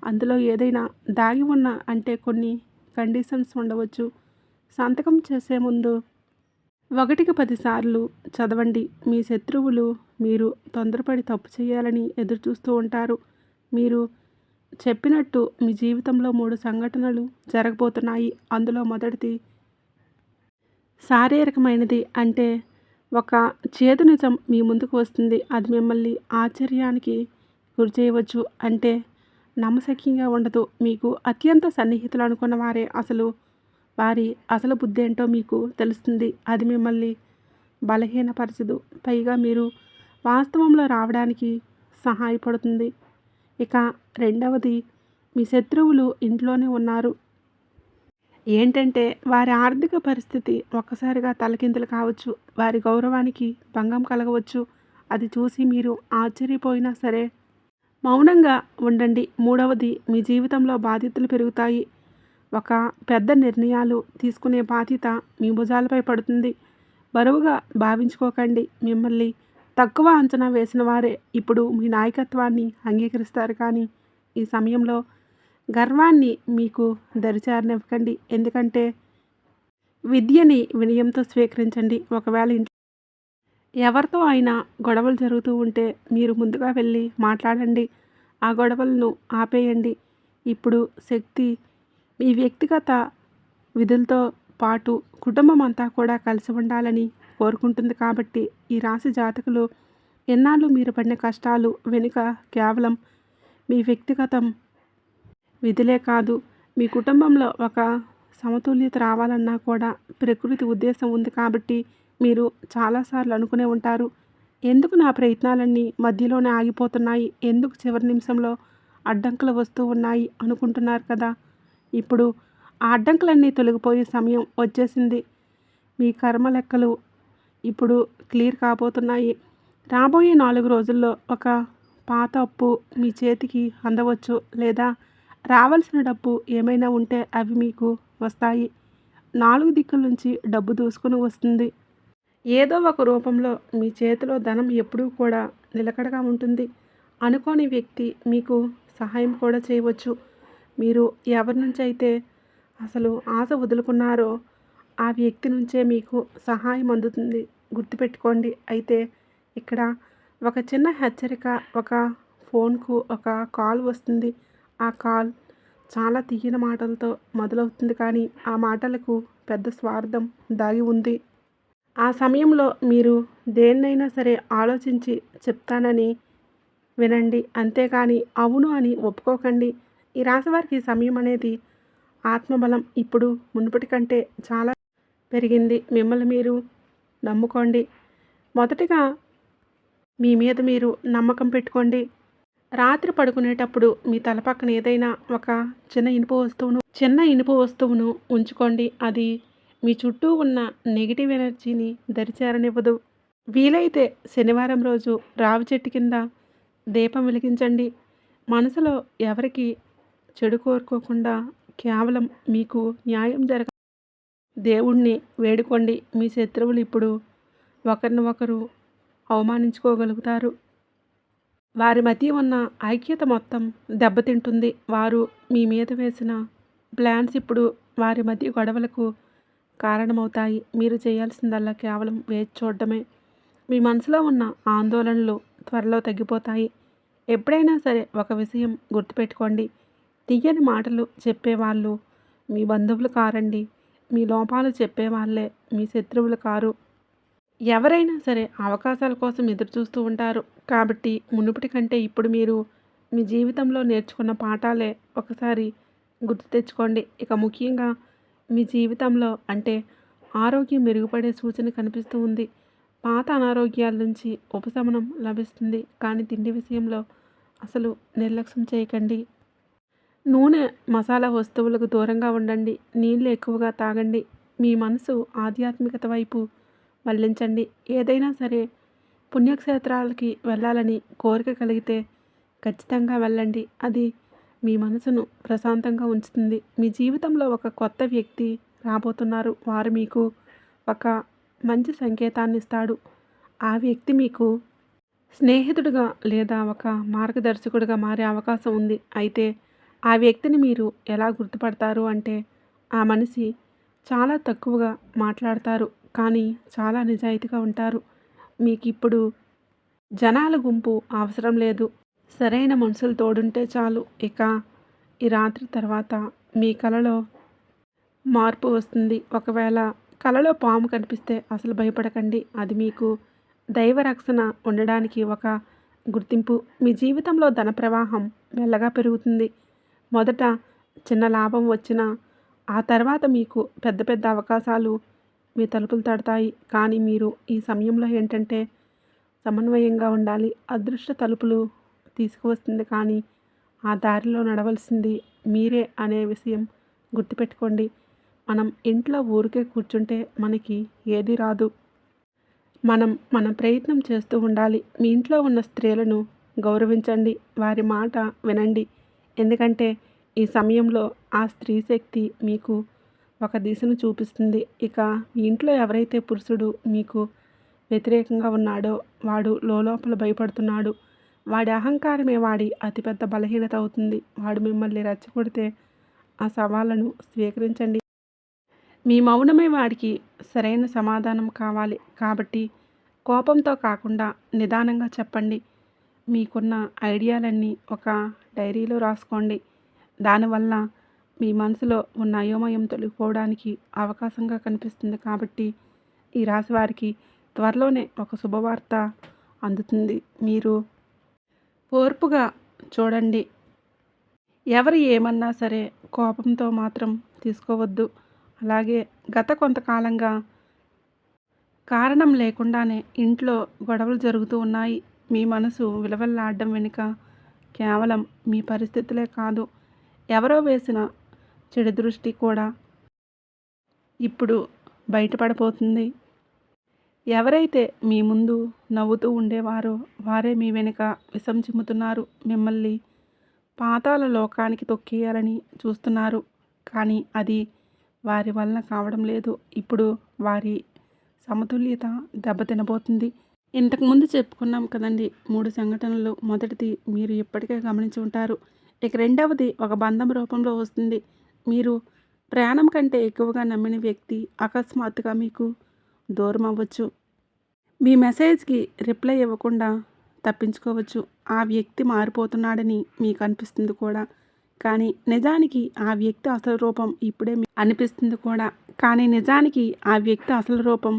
అందులో ఏదైనా దాగి ఉన్న అంటే కొన్ని కండిషన్స్ ఉండవచ్చు. సంతకం చేసే ముందు 1కి 10 సార్లు చదవండి. మీ శత్రువులు మీరు తొందరపడి తప్పు చేయాలని ఎదురుచూస్తూ ఉంటారు. మీరు చెప్పినట్టు మీ జీవితంలో 3 సంఘటనలు జరగబోతున్నాయి. అందులో మొదటిది శారీరకమైనది. అంటే ఒక చేదు నిజం మీ ముందుకు వస్తుంది. అది మిమ్మల్ని ఆశ్చర్యానికి గురి చేయవచ్చు. అంటే నమ్మశక్యంగా ఉండదు. మీకు అత్యంత సన్నిహితులు అనుకున్న వారే వారి అసలు బుద్ధి ఏంటో మీకు తెలుస్తుంది. అది మిమ్మల్ని బలహీనపరచదు. పైగా మీరు వాస్తవంలో రావడానికి సహాయపడుతుంది. ఇక రెండవది, మీ శత్రువులు ఇంట్లోనే ఉన్నారు. ఏంటంటే వారి ఆర్థిక పరిస్థితి ఒక్కసారిగా తలకిందులు కావచ్చు. వారి గౌరవానికి భంగం కలగవచ్చు. అది చూసి మీరు ఆశ్చర్యపోయినా సరే మౌనంగా ఉండండి. మూడవది, మీ జీవితంలో బాధ్యతలు పెరుగుతాయి. ఒక పెద్ద నిర్ణయాలు తీసుకునే బాధ్యత మీ భుజాలపై పడుతుంది. బరువుగా భావించుకోకండి. మిమ్మల్ని తక్కువ అంచనా వేసిన వారే ఇప్పుడు మీ నాయకత్వాన్ని అంగీకరిస్తారు. కానీ ఈ సమయంలో గర్వాన్ని మీకు దరిచారనివ్వకండి. ఎందుకంటే విద్యని వినయంతో స్వీకరించండి. ఒకవేళ ఇంట్లో ఎవరితో అయినా గొడవలు జరుగుతూ ఉంటే మీరు ముందుగా వెళ్ళి మాట్లాడండి. ఆ గొడవలను ఆపేయండి. ఇప్పుడు శక్తి మీ వ్యక్తిగత విధులతో పాటు కుటుంబం అంతా కూడా కలిసి ఉండాలని కోరుకుంటుంది. కాబట్టి ఈ రాశి జాతకులు ఎన్నాళ్ళు మీరు పడిన కష్టాలు వెనుక కేవలం మీ వ్యక్తిగతం విధులే కాదు, మీ కుటుంబంలో ఒక సమతుల్యత రావాలన్నా కూడా ప్రకృతి ఉద్దేశం ఉంది. కాబట్టి మీరు చాలాసార్లు అనుకునే ఉంటారు, ఎందుకు నా ప్రయత్నాలన్నీ మధ్యలోనే ఆగిపోతున్నాయి, ఎందుకు చివరి నిమిషంలో అడ్డంకులు వస్తూ ఉన్నాయి అనుకుంటున్నారు కదా. ఇప్పుడు ఆ అడ్డంకులన్నీ తొలగిపోయే సమయం వచ్చేసింది. మీ కర్మ లెక్కలు ఇప్పుడు క్లియర్ కాబోతున్నాయి. రాబోయే 4 రోజుల్లో ఒక పాత అప్పు మీ చేతికి అందవచ్చు, లేదా రావాల్సిన డబ్బు ఏమైనా ఉంటే అవి మీకు వస్తాయి. 4 దిక్కుల నుంచి డబ్బు దూసుకుని వస్తుంది. ఏదో ఒక రూపంలో మీ చేతిలో ధనం ఎప్పుడూ కూడా నిలకడగా ఉంటుంది. అనుకోని వ్యక్తి మీకు సహాయం కూడా చేయవచ్చు. మీరు ఎవరి నుంచి అయితే అసలు ఆశ వదులుకున్నారో ఆ వ్యక్తి నుంచే మీకు సహాయం అందుతుంది. గుర్తుపెట్టుకోండి. అయితే ఇక్కడ ఒక చిన్న హెచ్చరిక, ఒక ఫోన్కు ఒక కాల్ వస్తుంది. ఆ కాల్ చాలా తీయని మాటలతో మొదలవుతుంది, కానీ ఆ మాటలకు పెద్ద స్వార్థం దాగి ఉంది. ఆ సమయంలో మీరు దేన్నైనా సరే ఆలోచించి చెప్తానని వినండి, అంతేకాని అవును అని ఒప్పుకోకండి. ఈ రాశి వారికి ఈ సమయం అనేది ఆత్మబలం ఇప్పుడు మునుపటి కంటే చాలా పెరిగింది. మిమ్మల్ని మీరు నమ్ముకోండి. మొదటిగా మీ మీద మీరు నమ్మకం పెట్టుకోండి. రాత్రి పడుకునేటప్పుడు మీ తల పక్కన ఏదైనా ఒక చిన్న ఇనుప వస్తువును ఉంచుకోండి. అది మీ చుట్టూ ఉన్న నెగిటివ్ ఎనర్జీని దరిచేరనివ్వదు. వీలైతే శనివారం రోజు రావి చెట్టు కింద దీపం వెలిగించండి. మనసులో ఎవరికి చెడు కోరుకోకుండా కేవలం మీకు న్యాయం దేవుణ్ణి వేడుకోండి. మీ శత్రువులు ఇప్పుడు ఒకరిని ఒకరు అవమానించుకోగలుగుతారు. వారి మధ్య ఉన్న ఐక్యత మొత్తం దెబ్బతింటుంది. వారు మీ మీద వేసిన ప్లాన్స్ ఇప్పుడు వారి మధ్య గొడవలకు కారణమవుతాయి. మీరు చేయాల్సిందల్లా కేవలం వేచి చూడడమే. మీ మనసులో ఉన్న ఆందోళనలు త్వరలో తగ్గిపోతాయి. ఎప్పుడైనా సరే ఒక విషయం గుర్తుపెట్టుకోండి, తీయని మాటలు చెప్పేవాళ్ళు మీ బంధువులు కారండి. మీ లోపాలు చెప్పేవాళ్ళే మీ శత్రువులు కారు. ఎవరైనా సరే అవకాశాల కోసం ఎదురు చూస్తూ ఉంటారు. కాబట్టి మునుపటి కంటే ఇప్పుడు మీరు మీ జీవితంలో నేర్చుకున్న పాఠాలే ఒకసారి గుర్తు తెచ్చుకోండి. ఇక ముఖ్యంగా మీ జీవితంలో అంటే ఆరోగ్యం మెరుగుపడే సూచన కనిపిస్తూ ఉంది. పాత అనారోగ్యాల నుంచి ఉపశమనం లభిస్తుంది. కానీ తిండి విషయంలో అసలు నిర్లక్ష్యం చేయకండి. నూనె, మసాలా వస్తువులకు దూరంగా ఉండండి. నీళ్ళు ఎక్కువగా తాగండి. మీ మనసు ఆధ్యాత్మికత వైపు మళ్లించండి. ఏదైనా సరే పుణ్యక్షేత్రాలకి వెళ్ళాలని కోరిక కలిగితే ఖచ్చితంగా వెళ్ళండి. అది మీ మనసును ప్రశాంతంగా ఉంచుతుంది. మీ జీవితంలో ఒక కొత్త వ్యక్తి రాబోతున్నారు. వారు మీకు ఒక మంచి సంకేతాన్ని ఇస్తాడు. ఆ వ్యక్తి మీకు స్నేహితుడిగా లేదా ఒక మార్గదర్శకుడిగా మారే అవకాశం ఉంది. అయితే ఆ వ్యక్తిని మీరు ఎలా గుర్తుపడతారు అంటే, ఆ మనిషి చాలా తక్కువగా మాట్లాడతారు, కానీ చాలా నిజాయితీగా ఉంటారు. మీకు ఇప్పుడు జనాల గుంపు అవసరం లేదు. సరైన మనుషులు తోడుంటే చాలు. ఇక ఈ రాత్రి తర్వాత మీ కలలో మార్పు వస్తుంది. ఒకవేళ కలలో పాము కనిపిస్తే అసలు భయపడకండి. అది మీకు దైవ రక్షణ ఉండడానికి ఒక గుర్తింపు. మీ జీవితంలో ధన ప్రవాహం మెల్లగా పెరుగుతుంది. మొదట చిన్న లాభం వచ్చినా ఆ తర్వాత మీకు పెద్ద పెద్ద అవకాశాలు మీ తలుపులు తడతాయి. కానీ మీరు ఈ సమయంలో ఏంటంటే సమన్వయంగా ఉండాలి. అదృష్ట తలుపులు తీసుకువస్తుంది, కానీ ఆ దారిలో నడవలసింది మీరే అనే విషయం గుర్తుపెట్టుకోండి. మనం ఇంట్లో ఊరికే కూర్చుంటే మనకి ఏది రాదు. మన ప్రయత్నం చేస్తూ ఉండాలి. మీ ఇంట్లో ఉన్న స్త్రీలను గౌరవించండి. వారి మాట వినండి. ఎందుకంటే ఈ సమయంలో ఆ స్త్రీ శక్తి మీకు ఒక దిశను చూపిస్తుంది. ఇక మీ ఇంట్లో ఎవరైతే పురుషుడు మీకు వ్యతిరేకంగా ఉన్నాడో వాడు లోపల భయపడుతున్నాడు. వాడి అహంకారమే వాడి అతిపెద్ద బలహీనత అవుతుంది. వాడు మిమ్మల్ని రెచ్చగొడితే ఆ సవాళ్ళను స్వీకరించండి. మీ మౌనమే వాడికి సరైన సమాధానం కావాలి. కాబట్టి కోపంతో కాకుండా నిదానంగా చెప్పండి. మీకున్న ఐడియాలన్నీ ఒక డైరీలో రాసుకోండి. దానివల్ల మీ మనసులో ఉన్న అయోమయం తొలగిపోవడానికి అవకాశంగా కనిపిస్తుంది. కాబట్టి ఈ రాశి వారికి త్వరలోనే ఒక శుభవార్త అందుతుంది. మీరు ఓర్పుగా చూడండి. ఎవరు ఏమన్నా సరే కోపంతో మాత్రం తీసుకోవద్దు. అలాగే గత కొంతకాలంగా కారణం లేకుండానే ఇంట్లో గొడవలు జరుగుతూ ఉన్నాయి. మీ మనసు విలవెల్లాడడం వెనుక కేవలం మీ పరిస్థితులే కాదు, ఎవరో వేసిన చెడు దృష్టి కూడా ఇప్పుడు బయటపడిపోతుంది. ఎవరైతే మీ ముందు నవ్వుతూ ఉండేవారో వారే మీ వెనుక విషం చిమ్ముతున్నారు. మిమ్మల్ని పాతాళ లోకానికి తొక్కేయాలని చూస్తున్నారు. కానీ అది వారి వలన కావడం లేదు. ఇప్పుడు వారి సమతుల్యత దెబ్బతినబోతుంది. ఇంతకుముందు చెప్పుకున్నాం కదండి 3 సంఘటనలు. మొదటిది మీరు ఇప్పటికే గమనించి ఉంటారు. ఇక రెండవది ఒక బంధం రూపంలో వస్తుంది. మీరు ప్రాణం కంటే ఎక్కువగా నమ్మిన వ్యక్తి అకస్మాత్తుగా మీకు దూరం అవ్వచ్చు. మీ మెసేజ్కి రిప్లై ఇవ్వకుండా తప్పించుకోవచ్చు. ఆ వ్యక్తి మారిపోతున్నాడని మీకు అనిపిస్తుంది కూడా. కానీ నిజానికి ఆ వ్యక్తి అసలు రూపం ఇప్పుడే అనిపిస్తుంది కూడా. కానీ నిజానికి ఆ వ్యక్తి అసలు రూపం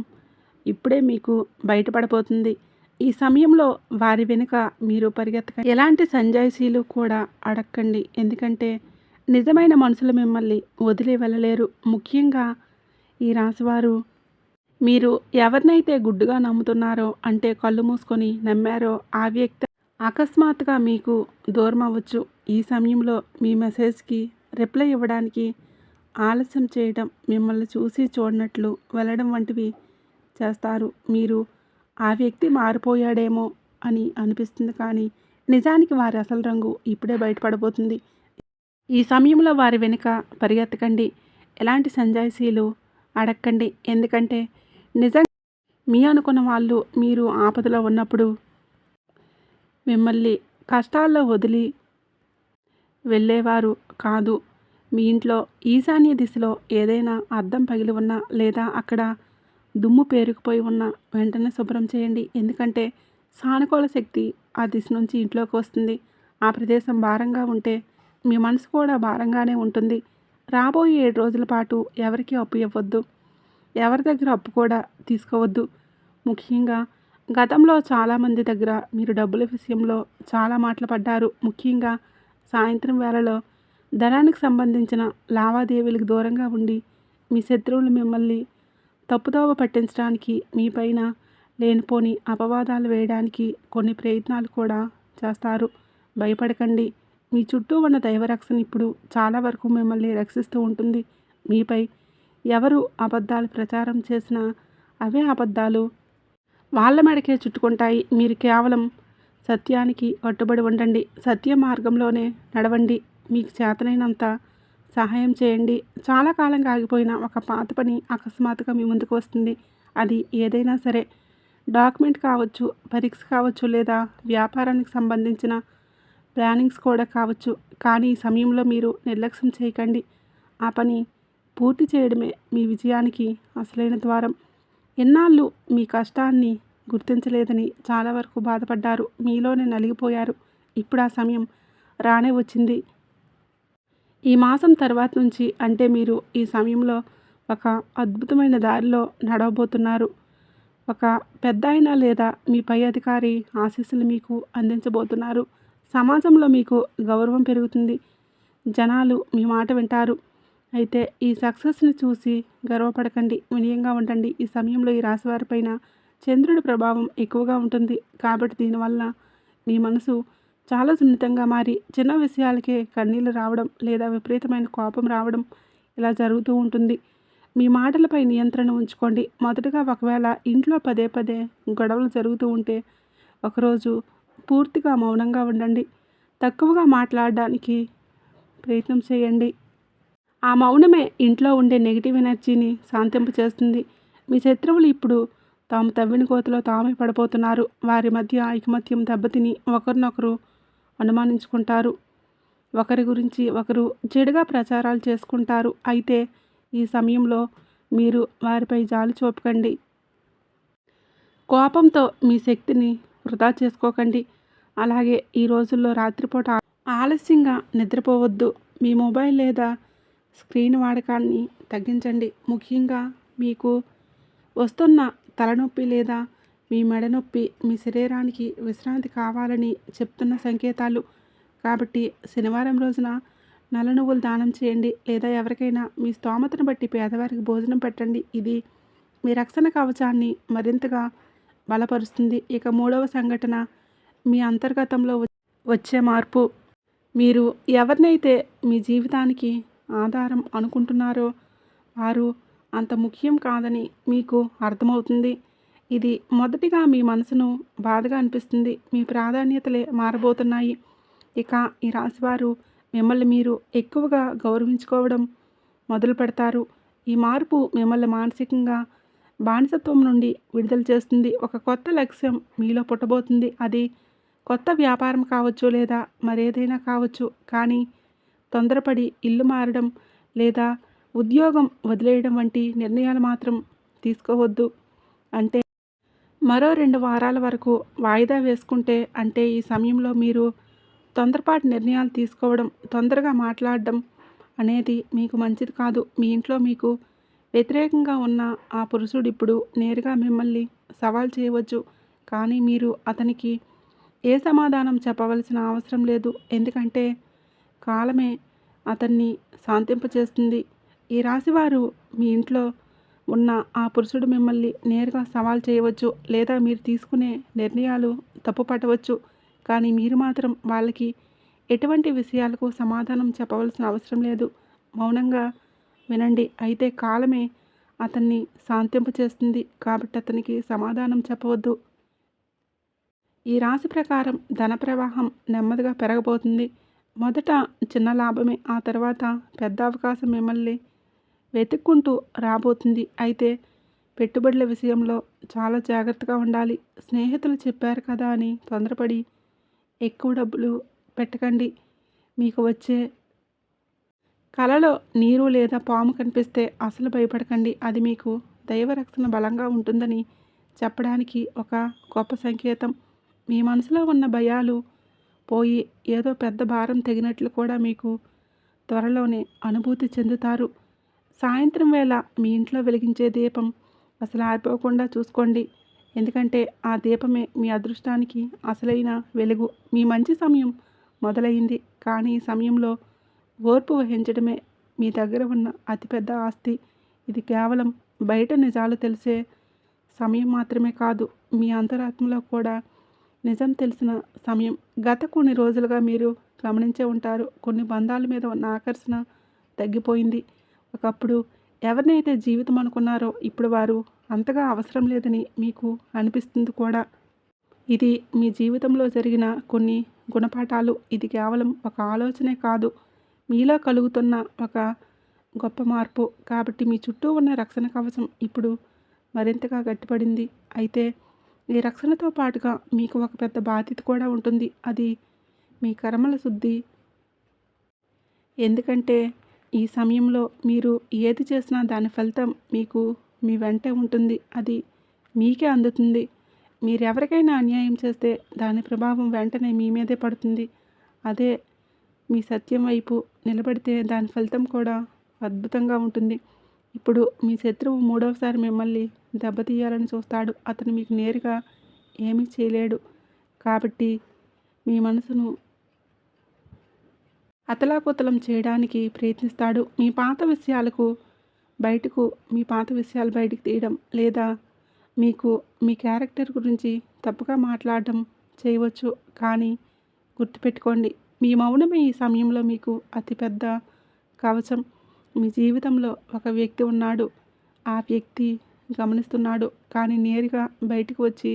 ఇప్పుడే మీకు బయటపడిపోతుంది. ఈ సమయంలో వారి వెనుక మీరు పరిగెత్తకండి. ఎలాంటి సంజాయిషీలు కూడా అడగండి. ఎందుకంటే నిజమైన మనుషులు మిమ్మల్ని వదిలి వెళ్ళలేరు. ముఖ్యంగా ఈ రాశివారు మీరు ఎవరినైతే గుడ్డుగా నమ్ముతున్నారో, అంటే కళ్ళు మూసుకొని నమ్మారో ఆ వ్యక్తి అకస్మాత్తుగా మీకు దూరం అవ్వచ్చు. ఈ సమయంలో మీ మెసేజ్కి రిప్లై ఇవ్వడానికి ఆలస్యం చేయడం, మిమ్మల్ని చూసి చూడనట్లు వెళ్ళడం వంటివి చేస్తారు. మీరు ఆ వ్యక్తి మారిపోయాడేమో అని అనిపిస్తుంది. కానీ నిజానికి వారి అసలు రంగు ఇప్పుడే బయటపడబోతుంది. ఈ సమయంలో వారి వెనుక పరిగెత్తకండి. ఎలాంటి సంజాయిషీలు అడగండి. ఎందుకంటే నిజంగా మీ అనుకున్న వాళ్ళు మీరు ఆపదలో ఉన్నప్పుడు మిమ్మల్ని కష్టాల్లో వదిలి వెళ్ళేవారు కాదు. మీ ఇంట్లో ఈశాన్య దిశలో ఏదైనా అద్దం పగిలి ఉన్నా లేదా అక్కడ దుమ్ము పేరుకుపోయి ఉన్న వెంటనే శుభ్రం చేయండి. ఎందుకంటే సానుకూల శక్తి ఆ దిశ నుంచి ఇంట్లోకి వస్తుంది. ఆ ప్రదేశం భారంగా ఉంటే మీ మనసు కూడా భారంగానే ఉంటుంది. రాబోయే 7 రోజుల పాటు ఎవరికి అప్పు ఇవ్వద్దు. ఎవరి దగ్గర అప్పు కూడా తీసుకోవద్దు. ముఖ్యంగా గతంలో చాలామంది దగ్గర మీరు డబ్బుల విషయంలో చాలా మాటలు పడ్డారు. ముఖ్యంగా సాయంత్రం వేళలో ధనానికి సంబంధించిన లావాదేవీలకు దూరంగా ఉండి మీ శత్రువులు మిమ్మల్ని తప్పుదోవ పట్టించడానికి, మీ పైన లేనిపోని అపవాదాలు వేయడానికి కొన్ని ప్రయత్నాలు కూడా చేస్తారు. భయపడకండి. మీ చుట్టూ ఉన్న దైవరక్షణ ఇప్పుడు చాలా వరకు మిమ్మల్ని రక్షిస్తూ ఉంటుంది. మీపై ఎవరు అబద్ధాలు ప్రచారం చేసినా అవే అబద్ధాలు వాళ్ళ మెడకే చుట్టుకుంటాయి. మీరు కేవలం సత్యానికి కట్టుబడి ఉండండి. సత్య మార్గంలోనే నడవండి. మీకు చేతనైనంత సహాయం చేయండి. చాలా కాలంగా ఆగిపోయిన ఒక పాత పని అకస్మాత్తుగా మీ ముందుకు వస్తుంది. అది ఏదైనా సరే, డాక్యుమెంట్ కావచ్చు, పరీక్ష కావచ్చు, లేదా వ్యాపారానికి సంబంధించిన ప్లానింగ్స్ కూడా కావచ్చు. కానీ ఈ సమయంలో మీరు నిర్లక్ష్యం చేయకండి. ఆ పని పూర్తి చేయడమే మీ విజయానికి అసలైన ద్వారం. ఎన్నాళ్ళు మీ కష్టాన్ని గుర్తించలేదని చాలా వరకు బాధపడ్డారు. మీలోనే నలిగిపోయారు. ఇప్పుడు ఆ సమయం రానే వచ్చింది. ఈ మాసం తర్వాత నుంచి, అంటే మీరు ఈ సమయంలో ఒక అద్భుతమైన దారిలో నడవబోతున్నారు. ఒక పెద్దాయన లేదా మీ పై అధికారి ఆశీస్సులు మీకు అందించబోతున్నారు. సమాజంలో మీకు గౌరవం పెరుగుతుంది. జనాలు మీ మాట వింటారు. అయితే ఈ సక్సెస్ని చూసి గర్వపడకండి. వినయంగా ఉండండి. ఈ సమయంలో ఈ రాశివారిపైన చంద్రుడి ప్రభావం ఎక్కువగా ఉంటుంది. కాబట్టి దీనివల్ల మీ మనసు చాలా సున్నితంగా మారి చిన్న విషయాలకే కన్నీళ్ళు రావడం లేదా విపరీతమైన కోపం రావడం ఇలా జరుగుతూ ఉంటుంది. మీ మాటలపై నియంత్రణ ఉంచుకోండి. మొదటగా ఒకవేళ ఇంట్లో పదే పదే గొడవలు జరుగుతూ ఉంటే ఒకరోజు పూర్తిగా మౌనంగా ఉండండి. తక్కువగా మాట్లాడడానికి ప్రయత్నం చేయండి. ఆ మౌనమే ఇంట్లో ఉండే నెగిటివ్ ఎనర్జీని శాంతింపు చేస్తుంది. మీ శత్రువులు ఇప్పుడు తాము తవ్విన కోతిలో తామే పడిపోతున్నారు. వారి మధ్య ఐకమత్యం దెబ్బతిని ఒకరినొకరు అనుమానించుకుంటారు. ఒకరి గురించి ఒకరు చెడుగా ప్రచారాలు చేసుకుంటారు. అయితే ఈ సమయంలో మీరు వారిపై జాలి చూపకండి. కోపంతో మీ శక్తిని వృధా చేసుకోకండి. అలాగే ఈ రోజుల్లో రాత్రిపూట ఆలస్యంగా నిద్రపోవద్దు. మీ మొబైల్ లేదా స్క్రీన్ వాడకాన్ని తగ్గించండి. ముఖ్యంగా మీకు వస్తున్న తలనొప్పి లేదా మీ మెడ నొప్పి మీ శరీరానికి విశ్రాంతి కావాలని చెప్తున్న సంకేతాలు. కాబట్టి శనివారం రోజున నల్ల నువ్వులు దానం చేయండి, లేదా ఎవరికైనా మీ స్తోమతను బట్టి పేదవారికి భోజనం పెట్టండి. ఇది మీ రక్షణ కవచాన్ని మరింతగా బలపరుస్తుంది. ఇక మూడవ సంఘటన మీ అంతర్గతంలో వచ్చే మార్పు. మీరు ఎవరినైతే మీ జీవితానికి ఆధారం అనుకుంటున్నారో వారు అంత ముఖ్యం కాదని మీకు అర్థమవుతుంది. ఇది మొదటిగా మీ మనసును బాధగా అనిపిస్తుంది. మీ ప్రాధాన్యతలే మారబోతున్నాయి. ఇక ఈ రాశివారు మిమ్మల్ని మీరు ఎక్కువగా గౌరవించుకోవడం మొదలు పెడతారు. ఈ మార్పు మిమ్మల్ని మానసికంగా బానిసత్వం నుండి విడుదల చేస్తుంది. ఒక కొత్త లక్ష్యం మీలో పుట్టబోతుంది. అది కొత్త వ్యాపారం కావచ్చు, లేదా మరేదైనా కావచ్చు. కానీ తొందరపడి ఇల్లు మారడం లేదా ఉద్యోగం వదిలేయడం వంటి నిర్ణయాలు మాత్రం తీసుకోవద్దు. అంటే మరో 2 వారాల వరకు వాయిదా వేసుకుంటే, అంటే ఈ సమయంలో మీరు తొందరపాటు నిర్ణయాలు తీసుకోవడం, తొందరగా మాట్లాడడం అనేది మీకు మంచిది కాదు. మీ ఇంట్లో మీకు వ్యతిరేకంగా ఉన్న ఆ పురుషుడు ఇప్పుడు నేరుగా మిమ్మల్ని సవాల్ చేయవచ్చు. కానీ మీరు అతనికి ఏ సమాధానం చెప్పవలసిన అవసరం లేదు. ఎందుకంటే కాలమే అతన్ని శాంతింపచేస్తుంది. ఈ రాశివారు మీ ఇంట్లో ఉన్న ఆ పురుషుడు మిమ్మల్ని నేరుగా సవాల్ చేయవచ్చు, లేదా మీరు తీసుకునే నిర్ణయాలు తప్పు పట్టవచ్చు. కానీ మీరు మాత్రం వాళ్ళకి ఎటువంటి విషయాలకు సమాధానం చెప్పవలసిన అవసరం లేదు. మౌనంగా వినండి. అయితే కాలమే అతన్ని శాంతింపచేస్తుంది. కాబట్టి అతనికి సమాధానం చెప్పవద్దు. ఈ రాశి ప్రకారం ధన ప్రవాహం నెమ్మదిగా పెరగబోతుంది. మొదట చిన్న లాభమే, ఆ తర్వాత పెద్ద అవకాశం మిమ్మల్ని వెతుక్కుంటూ రాబోతుంది. అయితే పెట్టుబడుల విషయంలో చాలా జాగ్రత్తగా ఉండాలి. స్నేహితులు చెప్పారు కదా అని తొందరపడి ఎక్కువ డబ్బులు పెట్టకండి. మీకు వచ్చే కలలో నీరు లేదా పాము కనిపిస్తే అసలు భయపడకండి. అది మీకు దైవరక్షణ బలంగా ఉంటుందని చెప్పడానికి ఒక గొప్ప సంకేతం. మీ మనసులో ఉన్న భయాలు పోయి ఏదో పెద్ద భారం తెగినట్లు కూడా మీకు త్వరలోనే అనుభూతి చెందుతారు. సాయంత్రం వేళ మీ ఇంట్లో వెలిగించే దీపం అసలు ఆరిపోకుండా చూసుకోండి. ఎందుకంటే ఆ దీపమే మీ అదృష్టానికి అసలైన వెలుగు. మీ మంచి సమయం మొదలైంది. కానీ ఈ సమయంలో ఓర్పు వహించడమే మీ దగ్గర ఉన్న అతిపెద్ద ఆస్తి. ఇది కేవలం బయట నిజాలు తెలిసే సమయం మాత్రమే కాదు, మీ అంతరాత్మలో కూడా నిజం తెలిసిన సమయం. గత కొన్ని రోజులుగా మీరు గమనించే ఉంటారు, కొన్ని బంధాల మీద ఉన్న ఆకర్షణ తగ్గిపోయింది. ఒకప్పుడు ఎవరినైతే జీవితం అనుకున్నారో ఇప్పుడు వారు అంతగా అవసరం లేదని మీకు అనిపిస్తుంది కూడా. ఇది మీ జీవితంలో జరిగిన కొన్ని గుణపాఠాలు. ఇది కేవలం ఒక ఆలోచనే కాదు, మీలో కలుగుతున్న ఒక గొప్ప మార్పు. కాబట్టి మీ చుట్టూ ఉన్న రక్షణ కవచం ఇప్పుడు మరింతగా గట్టిపడింది. అయితే ఈ రక్షణతో పాటుగా మీకు ఒక పెద్ద బాధ్యత కూడా ఉంటుంది. అది మీ కర్మల శుద్ధి. ఎందుకంటే ఈ సమయంలో మీరు ఏది చేసినా దాని ఫలితం మీకు మీ వెంటే ఉంటుంది. అది మీకే అందుతుంది. మీరు ఎవరికైనా అన్యాయం చేస్తే దాని ప్రభావం వెంటనే మీ మీదే పడుతుంది. అదే మీ సత్యం వైపు నిలబడితే దాని ఫలితం కూడా అద్భుతంగా ఉంటుంది. ఇప్పుడు మీ శత్రువు మూడవసారి మిమ్మల్ని దెబ్బతీయాలని చూస్తాడు. అతను మీకు నేరుగా ఏమీ చేయలేడు. కాబట్టి మీ మనసును అతలాకుతలం చేయడానికి ప్రయత్నిస్తాడు. మీ పాత విషయాలు బయటకు తీయడం, లేదా మీకు మీ క్యారెక్టర్ గురించి తప్పుగా మాట్లాడడం చేయవచ్చు. కానీ గుర్తుపెట్టుకోండి, మీ మౌనమే ఈ సమయంలో మీకు అతిపెద్ద కవచం. మీ జీవితంలో ఒక వ్యక్తి ఉన్నాడు. ఆ వ్యక్తి గమనిస్తున్నాడు, కానీ నేరుగా బయటకు వచ్చి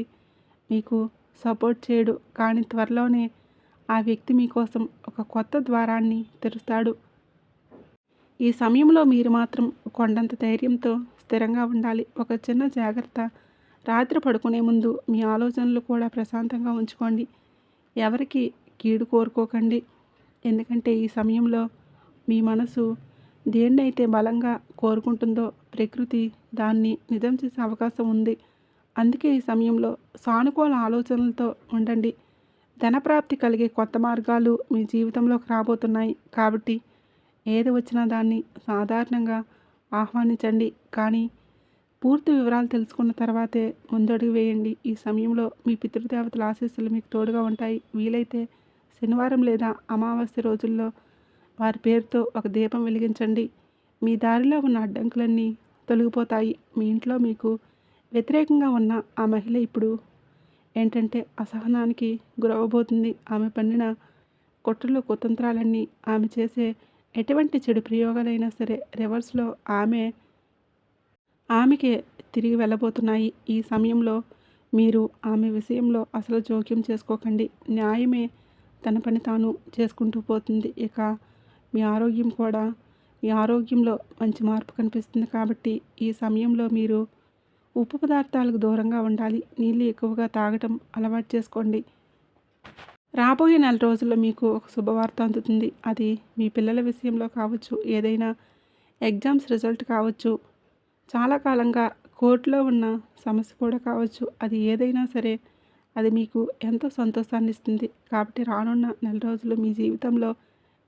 మీకు సపోర్ట్ చేయడు. కానీ త్వరలోనే ఆ వ్యక్తి మీకోసం ఒక కొత్త ద్వారాన్ని తెరుస్తాడు. ఈ సమయంలో మీరు మాత్రం కొండంత ధైర్యంతో స్థిరంగా ఉండాలి. ఒక చిన్న జాగ్రత్త, రాత్రి పడుకునే ముందు మీ ఆలోచనలు కూడా ప్రశాంతంగా ఉంచుకోండి. ఎవరికి కీడు కోరుకోకండి. ఎందుకంటే ఈ సమయంలో మీ మనసు దేన్నైతే బలంగా కోరుకుంటుందో ప్రకృతి దాన్ని నిజం చేసే అవకాశం ఉంది. అందుకే ఈ సమయంలో సానుకూల ఆలోచనలతో ఉండండి. ధనప్రాప్తి కలిగే కొత్త మార్గాలు మీ జీవితంలోకి రాబోతున్నాయి. కాబట్టి ఏది వచ్చినా దాన్ని సాధారణంగా ఆహ్వానించండి. కానీ పూర్తి వివరాలు తెలుసుకున్న తర్వాతే ముందడుగు వేయండి. ఈ సమయంలో మీ పితృదేవతల ఆశీస్సులు మీకు తోడుగా ఉంటాయి. వీలైతే శనివారం లేదా అమావాస్య రోజుల్లో వారి పేరుతో ఒక దీపం వెలిగించండి. మీ దారిలో ఉన్న అడ్డంకులన్నీ తొలగిపోతాయి. మీ ఇంట్లో మీకు వ్యతిరేకంగా ఉన్న ఆ మహిళ ఇప్పుడు ఏంటంటే అసహనానికి గురవబోతుంది. ఆమె పన్నిన కుట్రలు కుతంత్రాలన్నీ, ఆమె చేసే ఎటువంటి చెడు ప్రయోగాలైనా సరే రివర్స్లో ఆమెకే తిరిగి వెళ్ళబోతున్నాయి. ఈ సమయంలో మీరు ఆమె విషయంలో అసలు జోక్యం చేసుకోకండి. న్యాయమే తన పని తాను చేసుకుంటూ పోతుంది. ఇక మీ ఆరోగ్యంలో మంచి మార్పు కనిపిస్తుంది. కాబట్టి ఈ సమయంలో మీరు ఉప్పు పదార్థాలకు దూరంగా ఉండాలి. నీళ్ళు ఎక్కువగా తాగటం అలవాటు చేసుకోండి. రాబోయే నెల రోజుల్లో మీకు ఒక శుభవార్త అందుతుంది. అది మీ పిల్లల విషయంలో కావచ్చు, ఏదైనా ఎగ్జామ్స్ రిజల్ట్ కావచ్చు, చాలా కాలంగా కోర్టులో ఉన్న సమస్య కూడా కావచ్చు. అది ఏదైనా సరే అది మీకు ఎంతో సంతోషాన్ని ఇస్తుంది. కాబట్టి రానున్న నెల రోజులు మీ జీవితంలో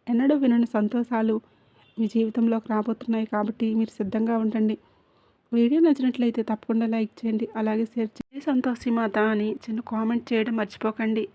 ఎన్నడూ వినని సంతోషాలు మీ జీవితంలోకి రాబోతున్నాయి. కాబట్టి మీరు సిద్ధంగా ఉండండి. వీడియో నచ్చినట్లయితే తప్పకుండా లైక్ చేయండి. అలాగే షేర్ చేయండి. సంతోషి మాత అని చిన్న కామెంట్ చేయడం మర్చిపోకండి.